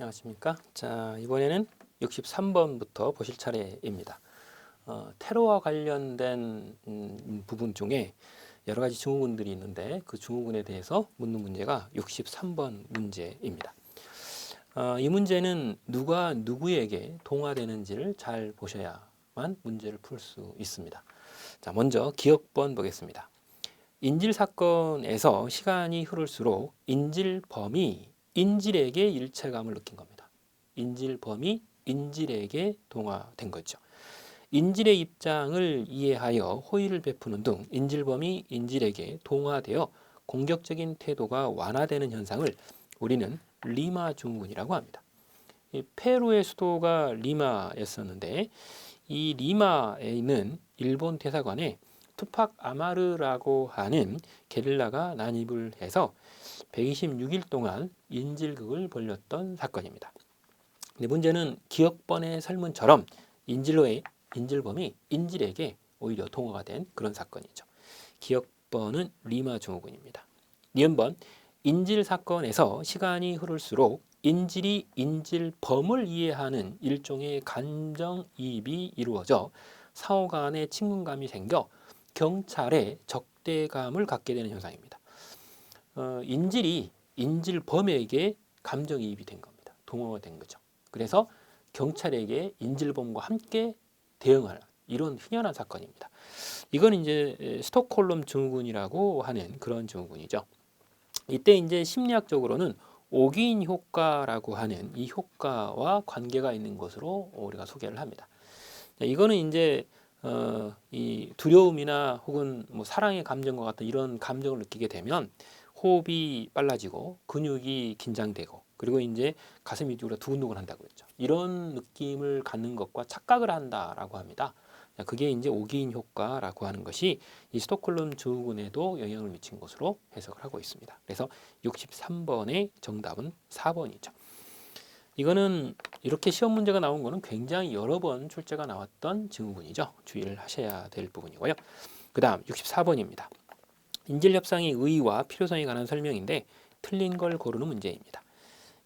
안녕하십니까? 자, 이번에는 63번부터 보실 차례입니다. 테러와 관련된 부분 중에 여러 가지 증후군들이 있는데 그 증후군에 대해서 묻는 문제가 63번 문제입니다. 이 문제는 누가 누구에게 동화되는지를 잘 보셔야만 문제를 풀 수 있습니다. 자, 먼저 기억번 보겠습니다. 인질 사건에서 시간이 흐를수록 인질범이 인질에게 일체감을 느낀 겁니다. 인질범이 인질에게 동화된 거죠. 인질의 입장을 이해하여 호의를 베푸는 등 인질범이 인질에게 동화되어 공격적인 태도가 완화되는 현상을 우리는 리마 증후군이라고 합니다. 페루의 수도가 리마였었는데 이 리마에 있는 일본 대사관에 투팍 아마르라고 하는 게릴라가 난입을 해서 126일 동안 인질극을 벌였던 사건입니다. 근데 문제는 기억번의 설문처럼 인질범이 인질에게 오히려 동화가 된 그런 사건이죠. 기억번은 리마 증후군입니다. 니은번 인질 사건에서 시간이 흐를수록 인질이 인질범을 이해하는 일종의 감정이입이 이루어져 상호 간의 친근감이 생겨 경찰에 적대감을 갖게 되는 현상입니다. 인질이 인질범에게 감정이입이 된 겁니다. 동화가 된 거죠. 그래서 경찰에게 인질범과 함께 대응하는 이런 흔연한 사건입니다. 이건 이제 스톡홀름 증후군이라고 하는 그런 증후군이죠. 이때 이제 심리학적으로는 오기인 효과라고 하는 이 효과와 관계가 있는 것으로 우리가 소개를 합니다. 이거는 이제 이 두려움이나 혹은 뭐 사랑의 감정과 같은 이런 감정을 느끼게 되면 호흡이 빨라지고 근육이 긴장되고 그리고 이제 가슴이 두근두근 한다고 했죠. 이런 느낌을 갖는 것과 착각을 한다라고 합니다. 그게 이제 오기인 효과라고 하는 것이 이 스톡홀름 증후군에도 영향을 미친 것으로 해석을 하고 있습니다. 그래서 63번의 정답은 4번이죠. 이거는 이렇게 시험 문제가 나온 거는 굉장히 여러 번 출제가 나왔던 증후군이죠. 주의를 하셔야 될 부분이고요. 그 다음 64번입니다. 인질협상의 의의와 필요성에 관한 설명인데 틀린 걸 고르는 문제입니다.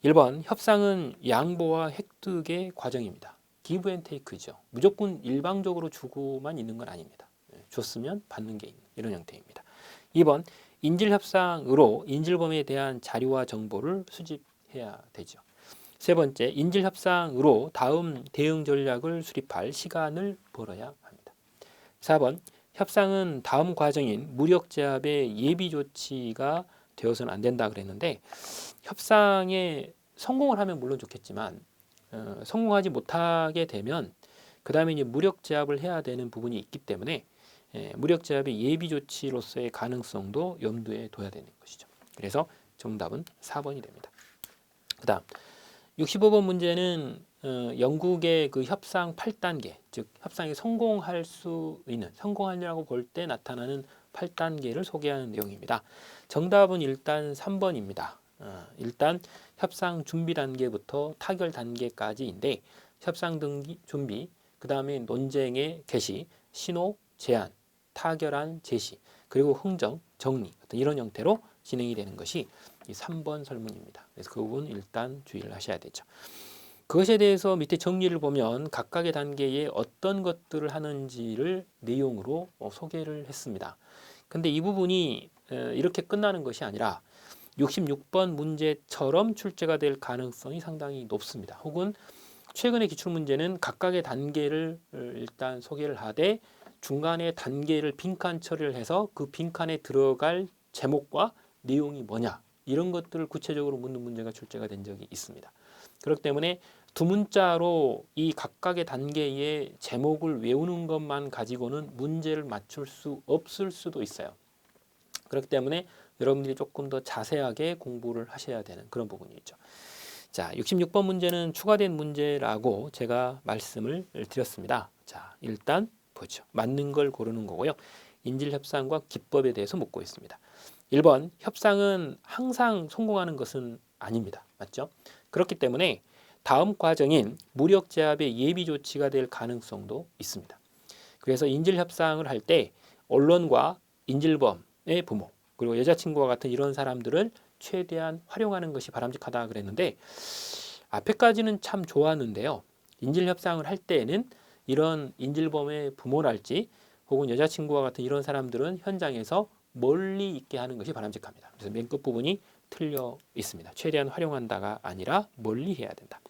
1번 협상은 양보와 획득의 과정입니다. 기브 앤 테이크죠. 무조건 일방적으로 주고만 있는 건 아닙니다. 줬으면 받는 게 있는 이런 형태입니다. 2번 인질협상으로 인질범에 대한 자료와 정보를 수집해야 되죠. 세 번째, 인질협상으로 다음 대응 전략을 수립할 시간을 벌어야 합니다. 4번, 협상은 다음 과정인 무력 제압의 예비 조치가 되어서는 안 된다 그랬는데 협상에 성공을 하면 물론 좋겠지만 성공하지 못하게 되면 그 다음에 이제 무력 제압을 해야 되는 부분이 있기 때문에 무력 제압의 예비 조치로서의 가능성도 염두에 둬야 되는 것이죠. 그래서 정답은 4번이 됩니다. 그 다음 65번 문제는 영국의 그 협상 8단계, 즉 협상이 성공할 수 있는, 성공하려고 볼 때 나타나는 8단계를 소개하는 내용입니다. 정답은 일단 3번입니다. 일단 협상 준비 단계부터 타결 단계까지인데 협상 등기 준비, 그 다음에 논쟁의 개시, 신호, 제안, 타결안 제시, 그리고 흥정, 정리 어떤 이런 형태로 진행이 되는 것이 이 3번 설문입니다. 그래서 그 부분 일단 주의를 하셔야 되죠. 그것에 대해서 밑에 정리를 보면 각각의 단계에 어떤 것들을 하는지를 내용으로 소개를 했습니다. 근데 이 부분이 이렇게 끝나는 것이 아니라 66번 문제처럼 출제가 될 가능성이 상당히 높습니다. 혹은 최근의 기출문제는 각각의 단계를 일단 소개를 하되 중간에 단계를 빈칸 처리를 해서 그 빈칸에 들어갈 제목과 내용이 뭐냐 이런 것들을 구체적으로 묻는 문제가 출제가 된 적이 있습니다. 그렇기 때문에 두 문자로 이 각각의 단계의 제목을 외우는 것만 가지고는 문제를 맞출 수 없을 수도 있어요. 그렇기 때문에 여러분들이 조금 더 자세하게 공부를 하셔야 되는 그런 부분이 있죠. 자, 66번 문제는 추가된 문제라고 제가 말씀을 드렸습니다. 자, 일단 보죠. 맞는 걸 고르는 거고요. 인질협상과 기법에 대해서 묻고 있습니다. 1번, 협상은 항상 성공하는 것은 아닙니다. 맞죠? 그렇기 때문에 다음 과정인 무력 제압의 예비 조치가 될 가능성도 있습니다. 그래서 인질협상을 할 때 언론과 인질범의 부모 그리고 여자친구와 같은 이런 사람들을 최대한 활용하는 것이 바람직하다 그랬는데 앞에까지는 참 좋았는데요. 인질 협상을 할 때에는 이런 인질범의 부모랄지 혹은 여자친구와 같은 이런 사람들은 현장에서 멀리 있게 하는 것이 바람직합니다. 그래서 맨 끝부분이 틀려 있습니다. 최대한 활용한다가 아니라 멀리 해야 된다.